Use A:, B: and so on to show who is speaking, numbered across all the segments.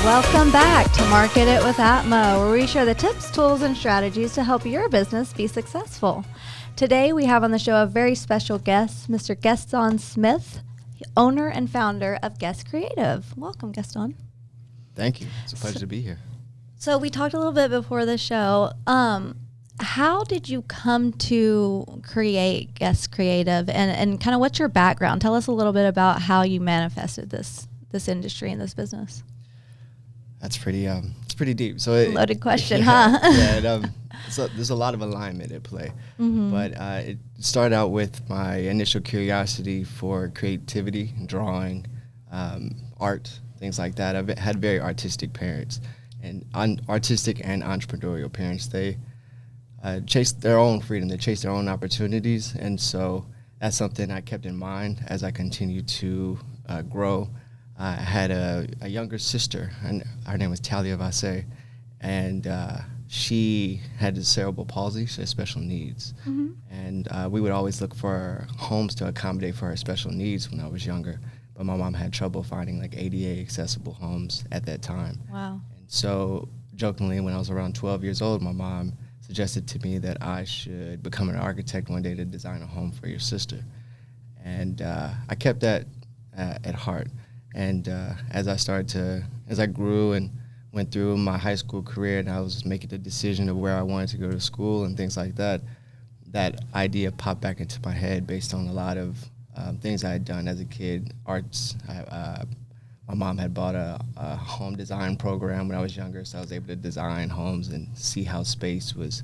A: Welcome back to Market It with Atmo, where we share the tips, tools, and strategies to help your business be successful. Today, we have on the show a very special guest, Mr. Gueston Smith, owner and founder of Guest Creative. Welcome, Gueston.
B: Thank you. It's a pleasure to be here.
A: So we talked a little bit before the show. How did you come to create Guest Creative, and kind of what's your background? Tell us a little bit about how you manifested this industry and this business.
B: That's pretty. It's pretty deep. So
A: Loaded question,
B: yeah,
A: huh?
B: Yeah. So there's a lot of alignment at play, but it started out with my initial curiosity for creativity, drawing, art, things like that. I've had very artistic parents, and artistic and entrepreneurial parents. They chase their own freedom. They chase their own opportunities, and so that's something I kept in mind as I continued to grow. I had a younger sister, and her name was Talia Vasse, and she had cerebral palsy. She had special needs, and we would always look for homes to accommodate for her special needs when I was younger. But my mom had trouble finding like ADA accessible homes at that time.
A: Wow.
B: And so, jokingly, when I was around 12 years old, my mom suggested to me that I should become an architect one day to design a home for your sister, and I kept that at heart. And as I grew and went through my high school career, and I was making the decision of where I wanted to go to school and things like that, that idea popped back into my head based on a lot of things I had done as a kid. Arts. My mom had bought a home design program when I was younger, so I was able to design homes and see how space was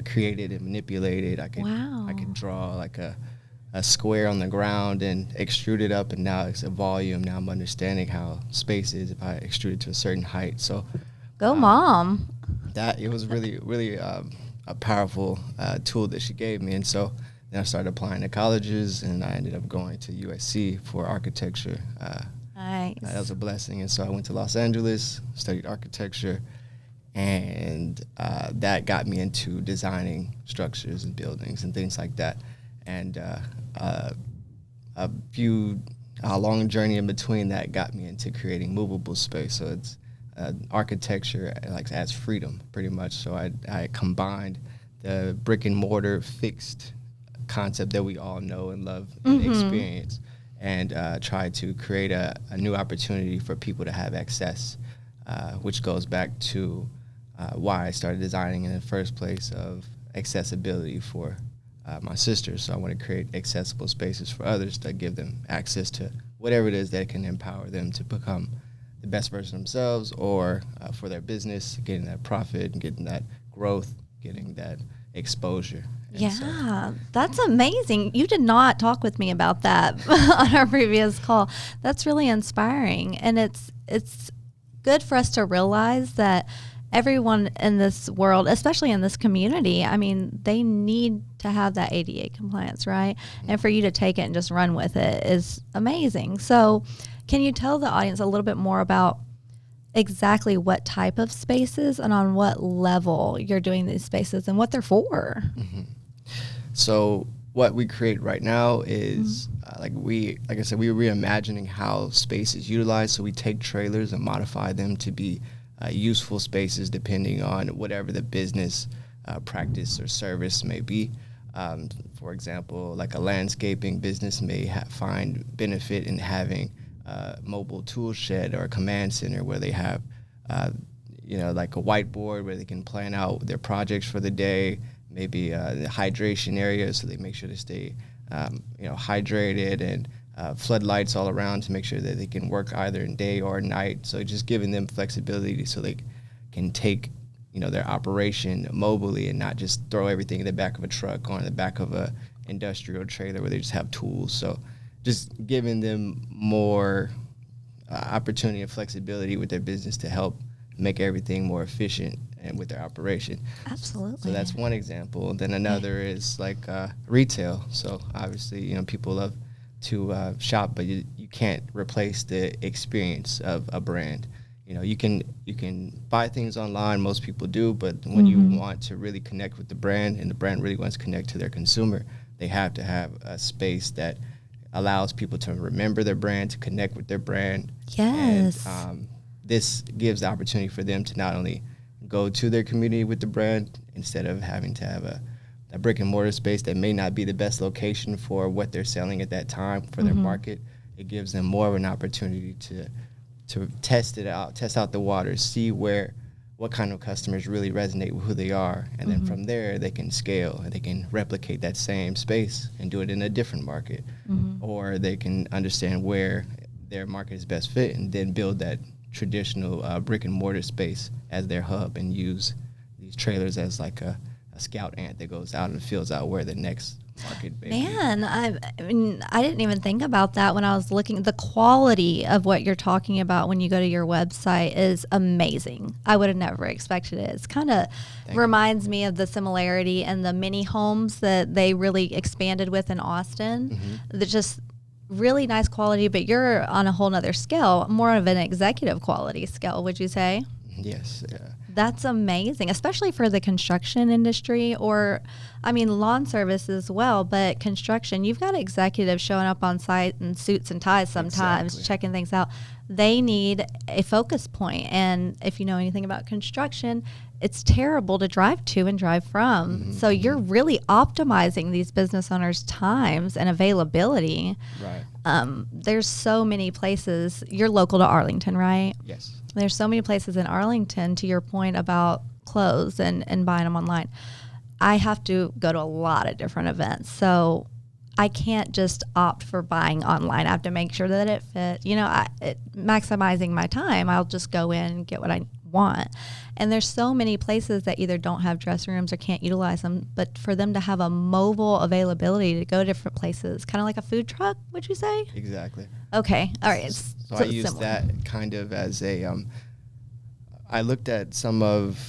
B: created and manipulated. I could draw like a square on the ground and extrude it up, and now it's a volume. Now I'm understanding how space is if I extrude it to a certain height. So,
A: Go mom.
B: That it was really a powerful tool that she gave me, and so then I started applying to colleges, and I ended up going to USC for architecture.
A: Nice.
B: That was a blessing, and so I went to Los Angeles, studied architecture, and that got me into designing structures and buildings and things like that. And a long journey in between that got me into creating movable space. So it's architecture like as freedom, pretty much. So I combined the brick and mortar fixed concept that we all know and love and experience, and tried to create a new opportunity for people to have access, which goes back to why I started designing in the first place, of accessibility for my sisters. So I want to create accessible spaces for others to give them access to whatever it is that can empower them to become the best version of themselves, or for their business, getting that profit and getting that growth, getting that exposure. And
A: that's amazing. You did not talk with me about that on our previous call. That's really inspiring. And it's good for us to realize that everyone in this world, especially in this community, I mean, they need to have that ADA compliance, right? And for you to take it and just run with it is amazing. So can you tell the audience a little bit more about exactly what type of spaces and on what level you're doing these spaces and what they're for?
B: So what we create right now is, like I said, we're reimagining how space is utilized. So we take trailers and modify them to be useful spaces depending on whatever the business practice or service may be. For example, like a landscaping business may find benefit in having a mobile tool shed or a command center where they have, like a whiteboard where they can plan out their projects for the day, maybe the hydration area, so they make sure to stay, hydrated, and floodlights all around to make sure that they can work either in day or night. So just giving them flexibility so they can take, their operation mobily and not just throw everything in the back of a truck or in the back of a industrial trailer where they just have tools. So just giving them more opportunity and flexibility with their business to help make everything more efficient and with their operation.
A: Absolutely.
B: So that's one example. Then another is like retail. So obviously, people love to shop, but you can't replace the experience of a brand. You can buy things online, most people do, but when you want to really connect with the brand, and the brand really wants to connect to their consumer, they have to have a space that allows people to remember their brand, to connect with their brand.
A: Yes.
B: And this gives the opportunity for them to not only go to their community with the brand instead of having to have a brick and mortar space that may not be the best location for what they're selling at that time for their market. It gives them more of an opportunity to test out the waters, see what kind of customers really resonate with who they are, and then from there they can scale and they can replicate that same space and do it in a different market, or they can understand where their market is best fit and then build that traditional brick and mortar space as their hub and use these trailers as like a scout ant that goes out and fills out where the next market may be.
A: Man, I mean, I didn't even think about that when I was looking. The quality of what you're talking about when you go to your website is amazing. I would have never expected it. It's kind of reminds me of the similarity and the mini homes that they really expanded with in Austin. They're just really nice quality, but you're on a whole nother scale, more of an executive quality scale, would you say?
B: Yes. Yeah.
A: That's amazing, especially for the construction industry, or, I mean, lawn service as well, but construction, you've got executives showing up on site in suits and ties sometimes, checking things out. They need a focus point, and if you know anything about construction, it's terrible to drive to and drive from. So you're really optimizing these business owners' times and availability.
B: Right.
A: There's so many places. You're local to Arlington, right?
B: Yes.
A: There's so many places in Arlington, to your point about clothes and buying them online. I have to go to a lot of different events. So I can't just opt for buying online. I have to make sure that it fits. You know, maximizing my time, I'll just go in and get what I want. And there's so many places that either don't have dressing rooms or can't utilize them, but for them to have a mobile availability to go to different places, kind of like a food truck, would you say?
B: Exactly.
A: Okay. All right.
B: So I used that kind of as I looked at some of,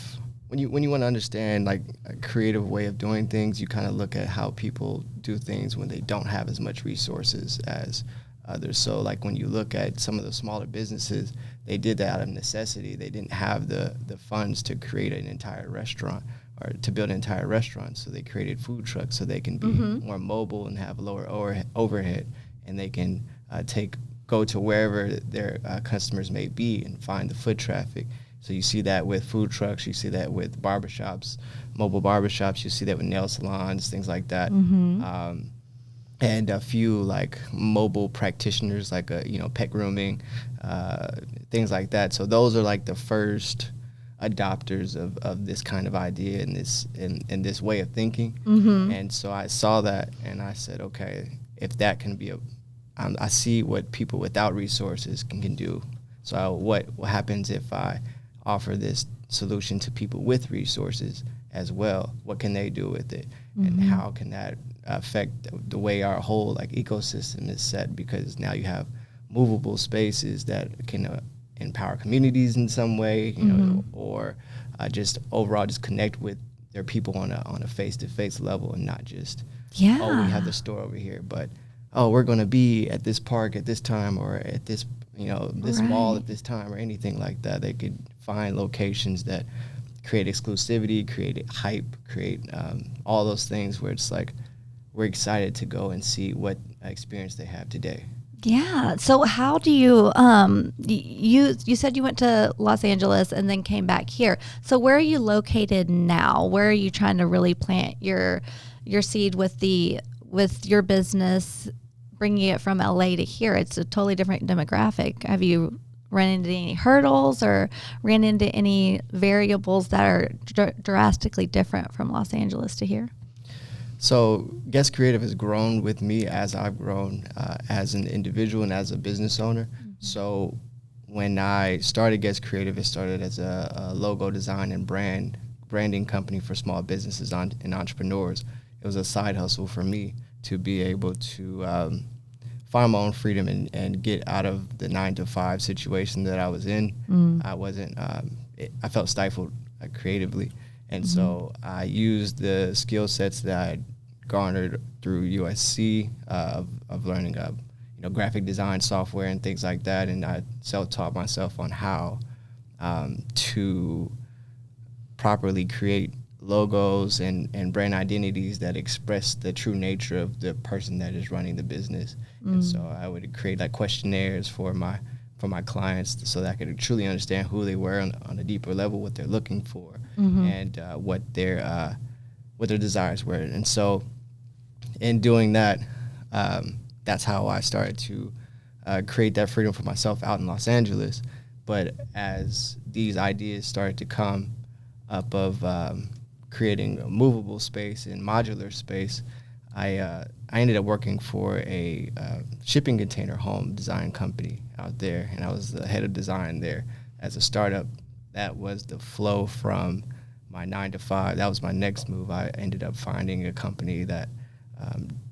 B: when you want to understand like a creative way of doing things, you kind of look at how people do things when they don't have as much resources as others. So like when you look at some of the smaller businesses, they did that out of necessity. They didn't have the funds to create an entire restaurant or to build an entire restaurant. So they created food trucks so they can be more mobile and have lower overhead, and they can go to wherever their customers may be and find the foot traffic. So you see that with food trucks, you see that with barbershops, mobile barbershops, you see that with nail salons, things like that. And a few like mobile practitioners, like pet grooming, things like that. So those are like the first adopters of this kind of idea and this way of thinking. And so I saw that and I said, okay, if that can be I see what people without resources can do. So what happens if I offer this solution to people with resources as well? What can they do with it? And how can that affect the way our whole like ecosystem is set? Because now you have movable spaces that can empower communities in some way, you know, or just overall just connect with their people on a face-to-face level, and not just we have the store over here, but we're going to be at this park at this time, or at this this mall at this time, or anything like that. They could find locations that create exclusivity, create hype, create all those things where it's like we're excited to go and see what experience they have today.
A: Yeah. So how do you you said you went to Los Angeles and then came back here. So where are you located now? Where are you trying to really plant your seed with your business, bringing it from LA to here? It's a totally different demographic. Have you run into any hurdles or ran into any variables that are drastically different from Los Angeles to here?
B: So Guest Creative has grown with me as I've grown as an individual and as a business owner. So when I started Guest Creative, it started as a logo design and branding company for small businesses and entrepreneurs. It was a side hustle for me to be able to find my own freedom and get out of the 9-to-5 situation that I was in. I wasn't, I felt stifled creatively. And so I used the skill sets that I garnered through USC of learning graphic design software and things like that. And I self-taught myself on how to properly create logos and brand identities that express the true nature of the person that is running the business. And so I would create like questionnaires for my for my clients so that I could truly understand who they were on a deeper level, what they're looking for, and what their desires were. And so in doing that, that's how I started to create that freedom for myself out in Los Angeles. But as these ideas started to come up of creating a movable space and modular space, I ended up working for a shipping container home design company out there, and I was the head of design there as a startup. That was the flow from my 9 to 5. That was my next move. I ended up finding a company that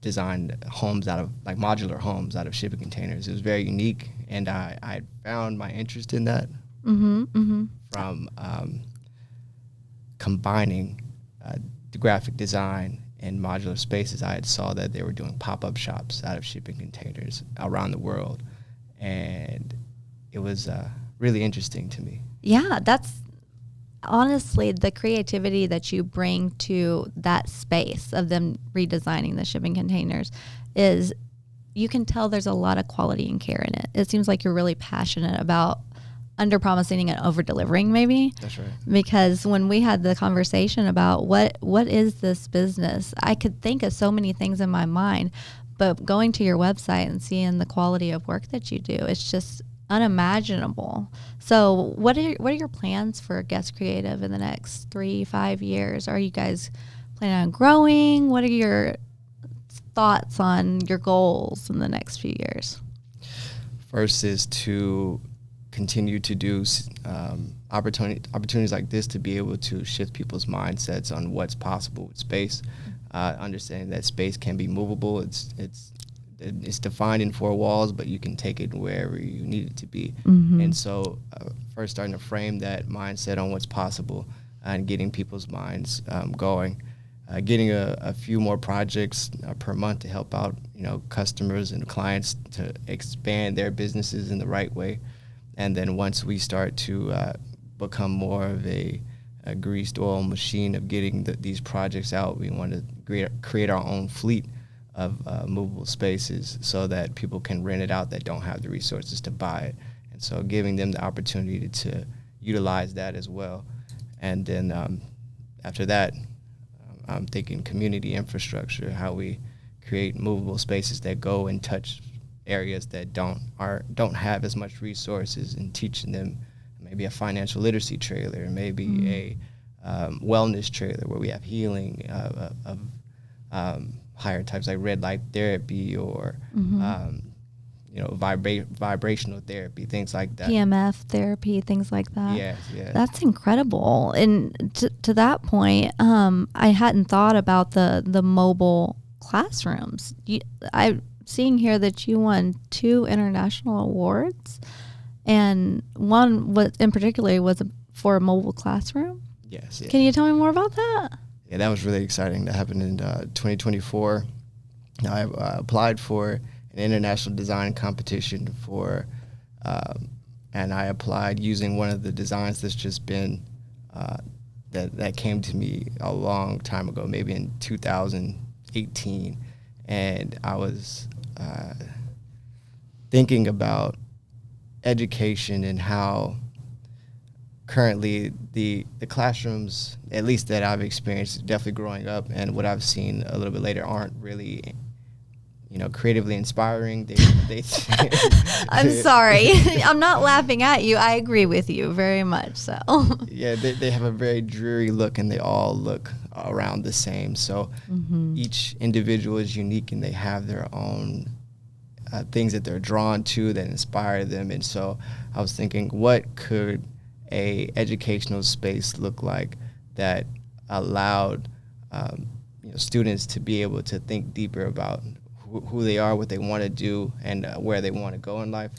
B: designed homes out of, like, modular homes out of shipping containers. It was very unique, and I found my interest in that from combining the graphic design and modular spaces. I had saw that they were doing pop-up shops out of shipping containers around the world, and it was really interesting to me.
A: Yeah, that's honestly the creativity that you bring to that space of them redesigning the shipping containers is, you can tell there's a lot of quality and care in it. It seems like you're really passionate about under-promising and over-delivering, maybe.
B: That's right.
A: Because when we had the conversation about what is this business, I could think of so many things in my mind, but going to your website and seeing the quality of work that you do, it's just unimaginable. So what are your plans for Guest Creative in the next 3-5 years? Are you guys planning on growing? What are your thoughts on your goals in the next few years?
B: First is to continue to do opportunities like this, to be able to shift people's mindsets on what's possible with space. Understanding that space can be movable. It's defined in 4 walls, but you can take it wherever you need it to be. And so first starting to frame that mindset on what's possible and getting people's minds going. Getting a few more projects per month to help out, customers and clients to expand their businesses in the right way. And then once we start to become more of a greased oil machine of getting these projects out, we want to create our own fleet of movable spaces so that people can rent it out that don't have the resources to buy it. And so giving them the opportunity to utilize that as well. And then after that, I'm thinking community infrastructure, how we create movable spaces that go and touch areas that don't have as much resources, and teaching them maybe a financial literacy trailer, maybe a wellness trailer where we have healing of higher types like red light therapy or vibrational therapy, things like that.
A: PMF therapy, things like that.
B: Yes.
A: That's incredible. And to that point, I hadn't thought about the mobile classrooms. I'm seeing here that you won 2 international awards, and one in particular was for a mobile classroom.
B: Yes.
A: Can you tell me more about that?
B: Yeah, that was really exciting. That happened in 2024. I applied for an international design competition and I applied using one of the designs that's just been, that came to me a long time ago, maybe in 2018. And I was thinking about education and how currently the classrooms, at least that I've experienced definitely growing up and what I've seen a little bit later, aren't really creatively inspiring. They
A: I'm sorry. I'm not laughing at you. I agree with you very much so.
B: Yeah, they have a very dreary look, and they all look around the same. So each individual is unique, and they have their own things that they're drawn to that inspire them. And so I was thinking, what could a educational space look like that allowed students to be able to think deeper about who they are, what they want to do, and where they want to go in life.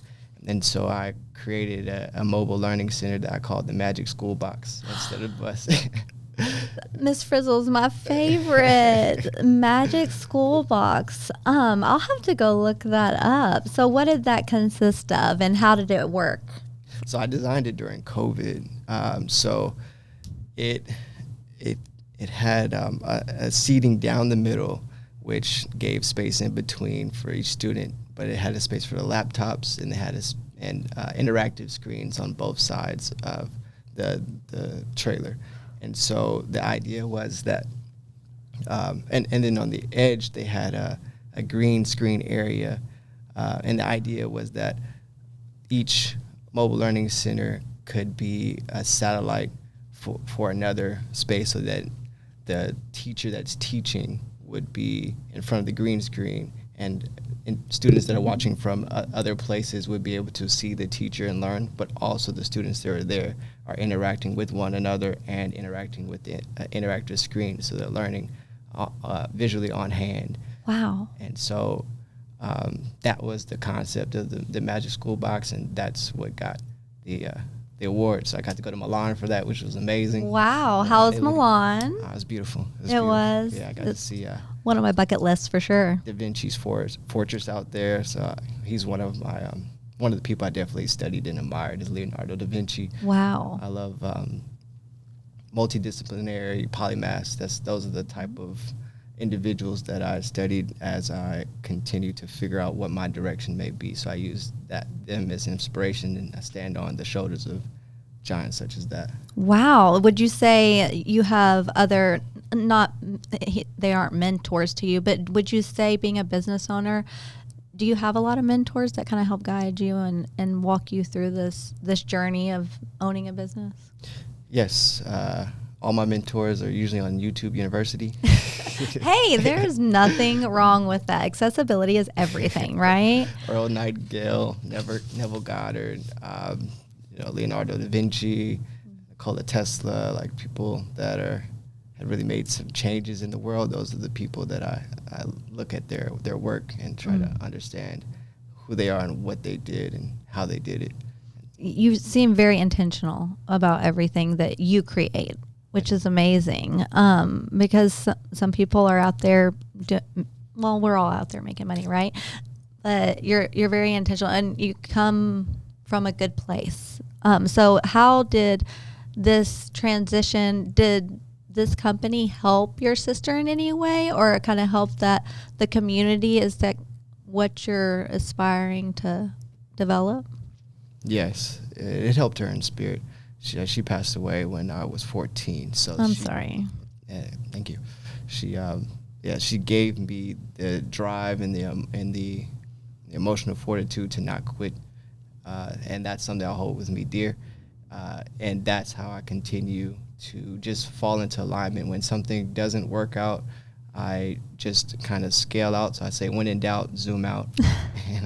B: And so I created a mobile learning center that I called the Magic School Box instead of bus.
A: Miss Frizzle's my favorite. Magic School Box. I'll have to go look that up. So what did that consist of, and how did it work?
B: So I designed it during COVID. So it had a seating down the middle, which gave space in between for each student, but it had a space for the laptops, and it had and interactive screens on both sides of the trailer. And so the idea was that, and then on the edge they had a green screen area, and the idea was that each mobile learning center could be a satellite for another space, so that the teacher that's teaching would be in front of the green screen, and students that are watching from other places would be able to see the teacher and learn, but also the students that are there are interacting with one another and interacting with the interactive screen, so they're learning visually on hand.
A: Wow.
B: And so that was the concept of the Magic School Box, and that's what got the awards. So I got to go to Milan for that, which was amazing.
A: Wow. How was Milan?
B: It was beautiful.
A: It was.
B: Yeah, I got to see
A: one of my bucket lists for sure.
B: Da Vinci's fortress out there. So he's one of my one of the people I definitely studied and admired is Leonardo da Vinci.
A: Wow.
B: I love multidisciplinary polymaths. Those are the type of individuals that I studied as I continue to figure out what my direction may be. So I use them as inspiration, and I stand on the shoulders of giants such as that.
A: Wow. Would you say you have other, they aren't mentors to you, but would you say being a business owner, do you have a lot of mentors that kind of help guide you and walk you through this journey of owning a business?
B: Yes. All my mentors are usually on YouTube University.
A: Hey, there's nothing wrong with that. Accessibility is everything, right?
B: Earl Nightingale, Neville Goddard, Leonardo da Vinci, Nikola Tesla, like people that had really made some changes in the world. Those are the people that I look at their work and try to understand who they are and what they did and how they did it.
A: You seem very intentional about everything that you create, which is amazing, because some people are out there, we're all out there making money, right? But you're very intentional, and you come from a good place. So how did this transition, did this company help your sister in any way, or kind of help the community? Is that what you're aspiring to develop?
B: Yes, it helped her in spirit. She passed away when I was 14. So
A: I'm sorry.
B: Thank you. She gave me the drive and the emotional fortitude to not quit, and that's something I hold with me dear. And that's how I continue to just fall into alignment. When something doesn't work out, I just kind of scale out. So I say, when in doubt, zoom out.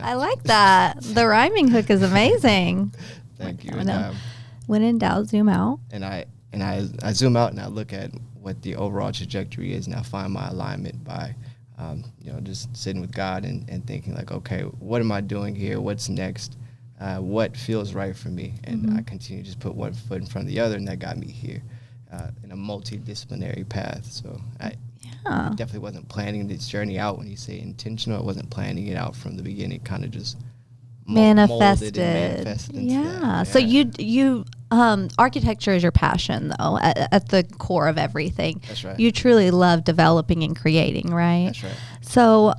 A: I like that. The rhyming hook is amazing.
B: Thank you.
A: When in doubt, zoom out.
B: And I zoom out and I look at what the overall trajectory is, and I find my alignment by, just sitting with God and thinking like, okay, what am I doing here? What's next? What feels right for me? And I continue to just put one foot in front of the other, and that got me here in a multidisciplinary path. So I definitely wasn't planning this journey out. When you say intentional, I wasn't planning it out from the beginning. Kind of just
A: manifested.
B: Yeah.
A: So you architecture is your passion, though, at the core of everything.
B: That's right.
A: You truly love developing and creating, right?
B: That's right.
A: So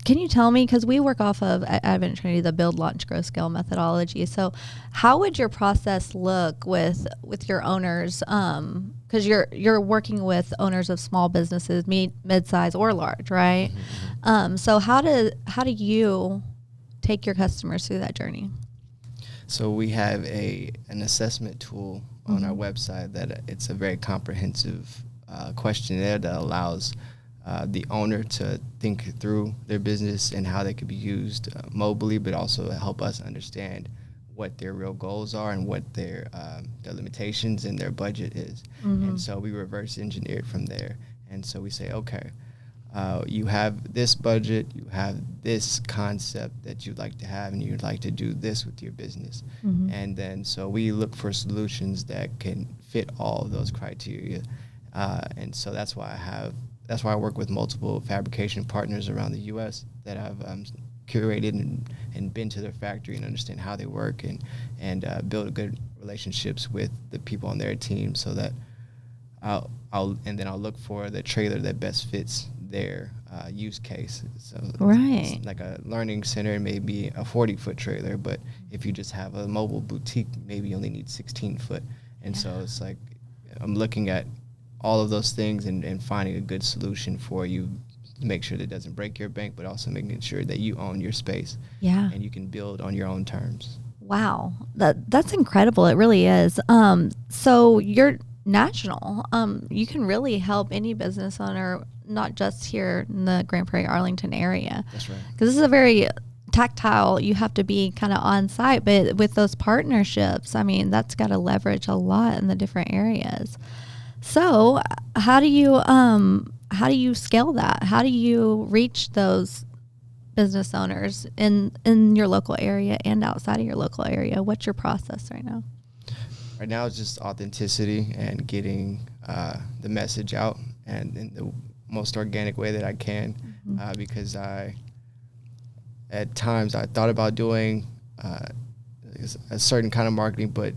A: can you tell me, because we work off of at Advent Trinity the build, launch, grow, scale methodology. So how would your process look with your owners? Because you're working with owners of small businesses, mid-size or large, right? So how do you take your customers through that journey?
B: So we have an assessment tool on our website that it's a very comprehensive questionnaire that allows the owner to think through their business and how they could be used mobily, but also help us understand what their real goals are and what their limitations and their budget is. And so we reverse engineer it from there. And so we say, okay, you have this budget, you have this concept that you'd like to have, and you'd like to do this with your business. And then so we look for solutions that can fit all of those criteria. And so that's why I work with multiple fabrication partners around the U.S. that I've curated and been to their factory and understand how they work and build good relationships with the people on their team, so that I'll look for the trailer that best fits their use case. So
A: Right.
B: it's like a learning center, maybe a 40-foot trailer, but if you just have a mobile boutique, maybe you only need 16-foot. And so it's like I'm looking at all of those things and finding a good solution for you to make sure that it doesn't break your bank, but also making sure that you own your space.
A: Yeah.
B: And you can build on your own terms.
A: Wow. That's incredible. It really is. So you're national. You can really help any business owner, not just here in the Grand Prairie, Arlington area.
B: That's right.
A: Because this is a very tactile, you have to be kind of on site, but with those partnerships, I mean, that's got to leverage a lot in the different areas. So how do you scale that? How do you reach those business owners in your local area and outside of your local area? What's your process right now?
B: Right now it's just authenticity and getting the message out and in the most organic way that I can, because at times I thought about doing a certain kind of marketing, but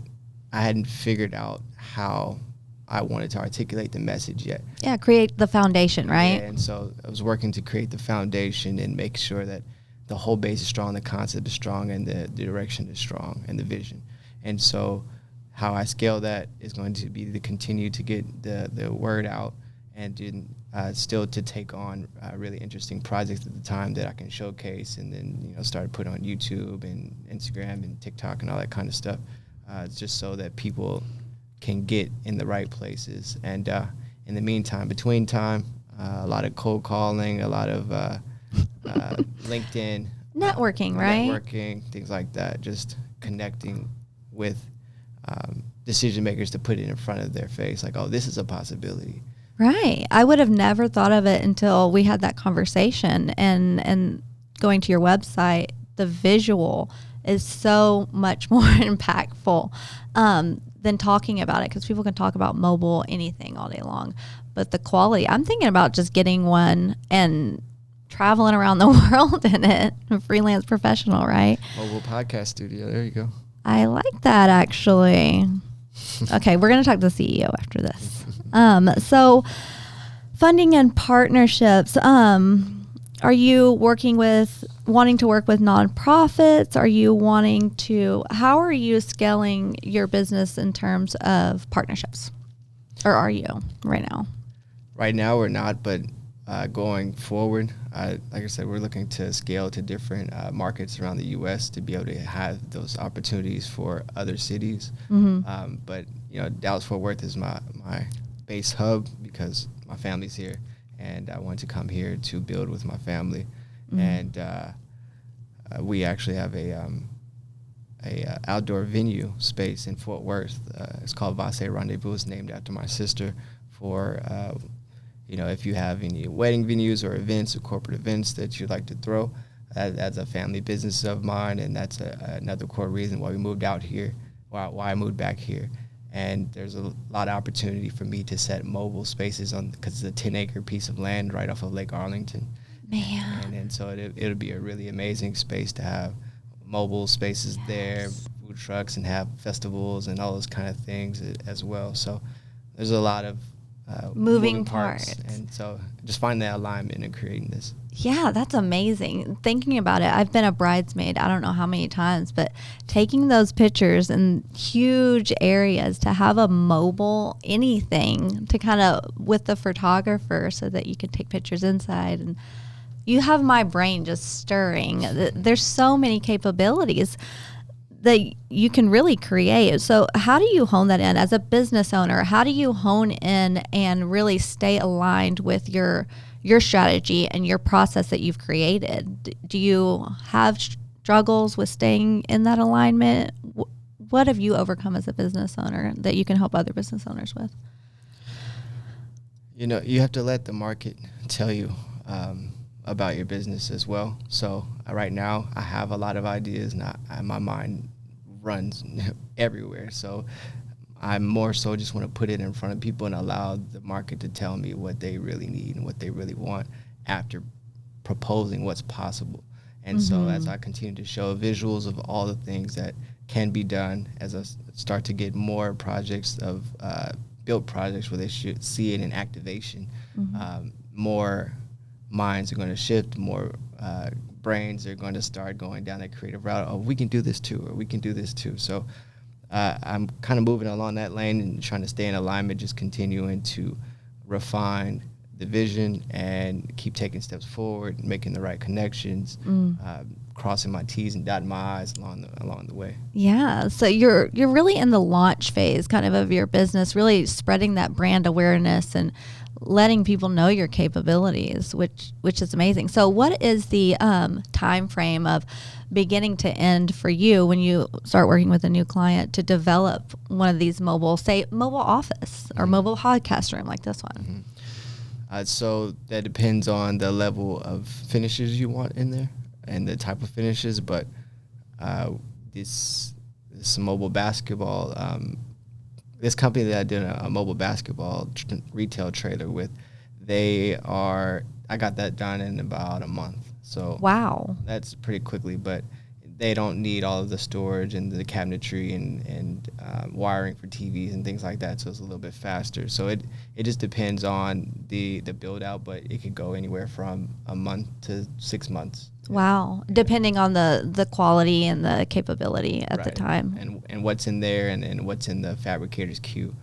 B: I hadn't figured out how I wanted to articulate the message yet.
A: Yeah, create the foundation, right?
B: And so I was working to create the foundation and make sure that the whole base is strong, the concept is strong, and the direction is strong, and the vision. And so how I scale that is going to be to continue to get the word out and still to take on really interesting projects at the time that I can showcase, and then start putting on YouTube and Instagram and TikTok and all that kind of stuff, just so that people can get in the right places. And in the meantime, between time, a lot of cold calling, a lot of LinkedIn.
A: Networking, right?
B: Networking, things like that, just connecting with decision makers to put it in front of their face, like, oh, this is a possibility.
A: Right. I would have never thought of it until we had that conversation, and going to your website, the visual is so much more impactful than talking about it, because people can talk about mobile anything all day long. But the quality, I'm thinking about just getting one and traveling around the world in it, a freelance professional, right?
B: Mobile podcast studio. There you go.
A: I like that, actually. Okay, we're going to talk to the CEO after this. So funding and partnerships, are you wanting to work with nonprofits? How are you scaling your business in terms of partnerships? Or are you right now?
B: Right now we're not, but going forward, like I said, we're looking to scale to different markets around the U.S. to be able to have those opportunities for other cities. But Dallas-Fort Worth is my base hub because my family's here, and I want to come here to build with my family. And we actually have a outdoor venue space in Fort Worth. It's called Vase Rendezvous. It's named after my sister for if you have any wedding venues or events or corporate events that you'd like to throw. That's a family business of mine, and that's another core reason why we moved out here, why I moved back here. And there's a lot of opportunity for me to set mobile spaces because it's a 10-acre piece of land right off of Lake Arlington.
A: Man.
B: And so it'll be a really amazing space to have mobile spaces there, food trucks, and have festivals and all those kind of things as well. So there's a lot of moving parts. And so just finding that alignment and creating this.
A: Yeah, that's amazing. Thinking about it, I've been a bridesmaid, I don't know how many times, but taking those pictures in huge areas to have a mobile anything to kind of with the photographer so that you can take pictures inside, and you have my brain just stirring. There's so many capabilities that you can really create. So how do you hone that in as a business owner? How do you hone in and really stay aligned with your strategy and your process that you've created? Do you have struggles with staying in that alignment? What have you overcome as a business owner that you can help other business owners with?
B: You have to let the market tell you about your business as well. So right now I have a lot of ideas, and my mind runs everywhere. So I more so just want to put it in front of people and allow the market to tell me what they really need and what they really want after proposing what's possible. And so as I continue to show visuals of all the things that can be done, as I start to get more projects of built projects where they should see it in activation, more minds are going to shift, more brains are going to start going down that creative route. Oh, we can do this too, or we can do this too. So I'm kind of moving along that lane and trying to stay in alignment, just continuing to refine the vision and keep taking steps forward, making the right connections, crossing my T's and dotting my I's along the way.
A: Yeah. So you're really in the launch phase kind of your business, really spreading that brand awareness and letting people know your capabilities, which is amazing. So what is the time frame of beginning to end for you when you start working with a new client to develop one of these mobile office or mobile podcast room like this one?
B: So that depends on the level of finishes you want in there and the type of finishes, but this mobile basketball, this company that I did a mobile basketball retail trailer with, I got that done in about a month. So
A: wow,
B: that's pretty quickly, but they don't need all of the storage and the cabinetry and wiring for TVs and things like that, so it's a little bit faster. So it just depends on the build out, but it could go anywhere from a month to 6 months.
A: Wow, depending on the quality and the capability at the time.
B: And what's in there and what's in the fabricator's queue,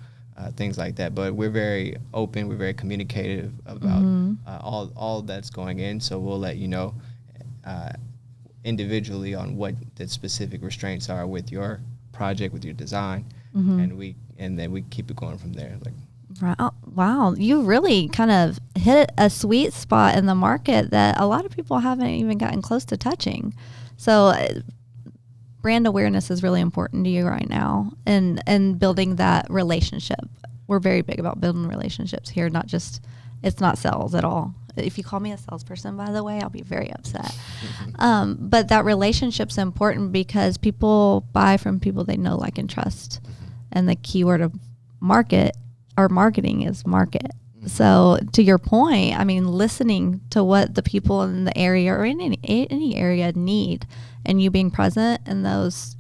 B: things like that. But we're very open, we're very communicative about all that's going in, so we'll let you know individually on what the specific restraints are with your project, with your design, and then we keep it going from there.
A: Wow, you really kind of hit a sweet spot in the market that a lot of people haven't even gotten close to touching. So brand awareness is really important to you right now, and building that relationship. We're very big about building relationships here, it's not sales at all. If you call me a salesperson, by the way, I'll be very upset. But that relationship's important because people buy from people they know, like, and trust. And the keyword of marketing is market. So to your point, I mean, listening to what the people in the area or in any area need, and you being present and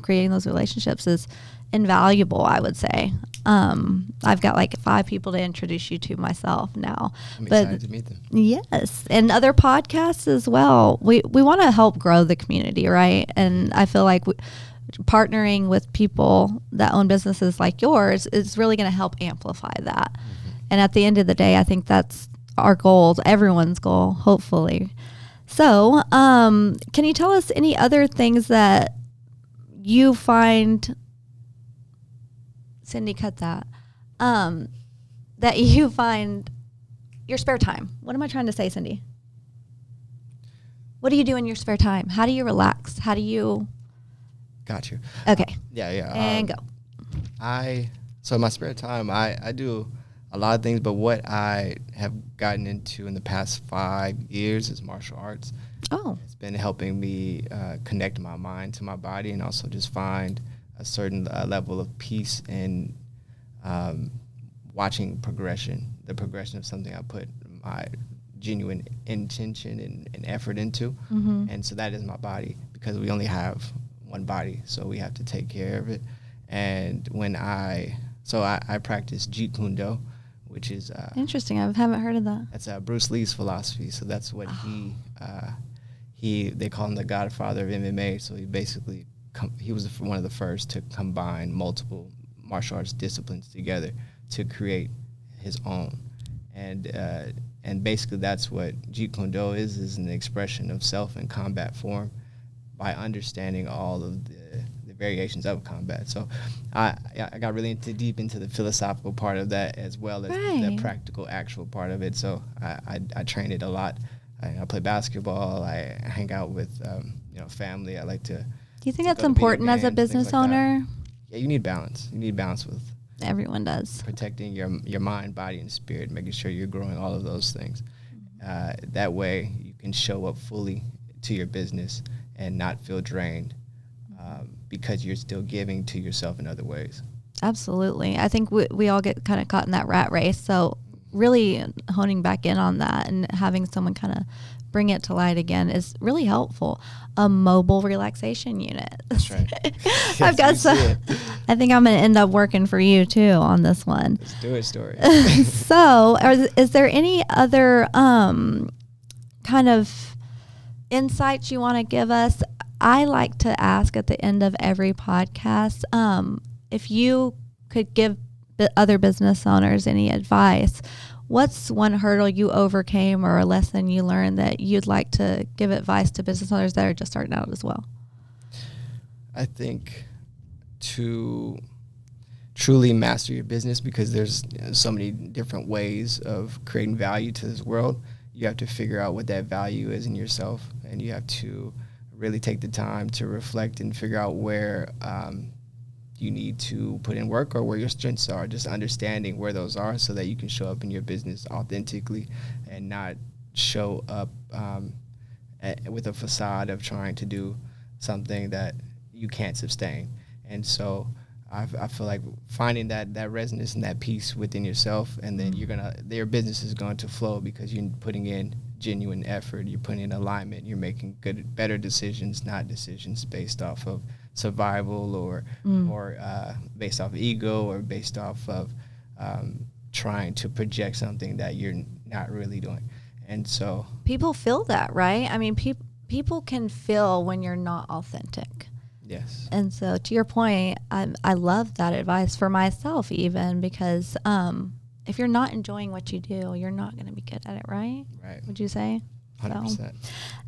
A: creating those relationships is invaluable, I would say. I've got like 5 people to introduce you to myself now.
B: I'm excited to meet them.
A: Yes, and other podcasts as well. We want to help grow the community, right? And I feel like partnering with people that own businesses like yours is really going to help amplify that. And at the end of the day, I think that's our goal, everyone's goal, hopefully. So can you tell us any other things that you find, Cindy, cut that, that you find your spare time? What am I trying to say, Cindy? What do you do in your spare time? How do you relax? How do you...
B: Got you.
A: Okay.
B: Yeah.
A: And go.
B: So in my spare time, I do a lot of things, but what I have gotten into in the past 5 years is martial arts.
A: Oh.
B: It's been helping me connect my mind to my body and also just find a certain level of peace in watching the progression of something I put my genuine intention and effort into. And so that is my body, because we only have one body, so we have to take care of it. And when I practice Jeet Kune Do, which is
A: interesting. I haven't heard of that.
B: That's Bruce Lee's philosophy. So that's what they call him the godfather of MMA. So he basically he was one of the first to combine multiple martial arts disciplines together to create his own. And basically that's what Jeet Kune Do is an expression of self in combat form by understanding all of the variations of combat. So I got really deep into the philosophical part of that as well as the practical, actual part of it. So I train it a lot. I play basketball. I hang out with family. I like to.
A: Do you think that's important as a business owner?
B: Yeah, you need balance. You need balance with.
A: Everyone does.
B: Protecting your mind, body, and spirit, making sure you're growing all of those things. That way you can show up fully to your business and not feel drained because you're still giving to yourself in other ways.
A: Absolutely. I think we all get kind of caught in that rat race. So really honing back in on that and having someone kind of bring it to light again is really helpful. A mobile relaxation unit.
B: That's right. Yes,
A: I've got some. I think I'm going to end up working for you too on this one.
B: Let's do it, story.
A: So is there any other kind of insights you want to give us? I like to ask at the end of every podcast, if you could give the other business owners any advice, what's one hurdle you overcame or a lesson you learned that you'd like to give advice to business owners that are just starting out as well?
B: I think to truly master your business, because there's so many different ways of creating value to this world, you have to figure out what that value is in yourself, and you have to really take the time to reflect and figure out where you need to put in work or where your strengths are, just understanding where those are so that you can show up in your business authentically and not show up with a facade of trying to do something that you can't sustain. And so I feel like finding that resonance and that peace within yourself, and then your business is going to flow because you're putting in genuine effort, you're putting in alignment, you're making better decisions, not decisions based off of survival or based off ego or based off of trying to project something that you're not really doing. And so
A: people feel that, right? I mean, people can feel when you're not authentic.
B: Yes.
A: And so to your point, I love that advice for myself even, because if you're not enjoying what you do, you're not going to be good at it, right?
B: Right.
A: Would you say?
B: 100%.
A: So,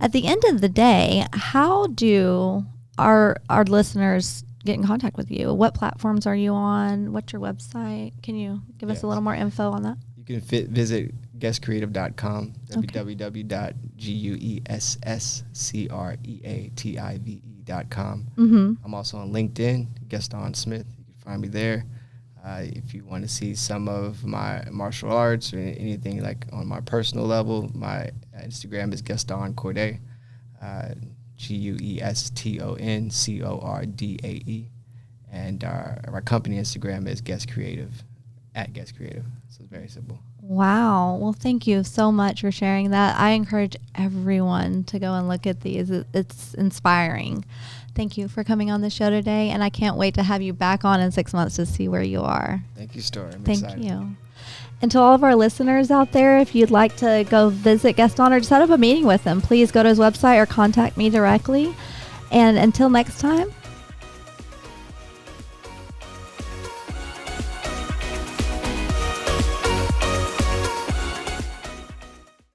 A: at the end of the day, how do our listeners get in contact with you? What platforms are you on? What's your website? Can you give us a little more info on that?
B: You can visit guestcreative.com, www.guessscreative.com. I'm also on LinkedIn, Gueston Smith. You can find me there. If you want to see some of my martial arts or anything like on my personal level, my Instagram is Gueston Cordae, GUESTONCORDAE, and our company Instagram is Guest Creative, @Guest Creative. So it's very simple.
A: Wow. Well, thank you so much for sharing that. I encourage everyone to go and look at these. It's inspiring. Thank you for coming on the show today, and I can't wait to have you back on in 6 months to see where you are.
B: Thank you, Story. I'm
A: Thank
B: excited.
A: you. And to all of our listeners out there, if you'd like to go visit Gueston or just set up a meeting with him, please go to his website or contact me directly. And until next time,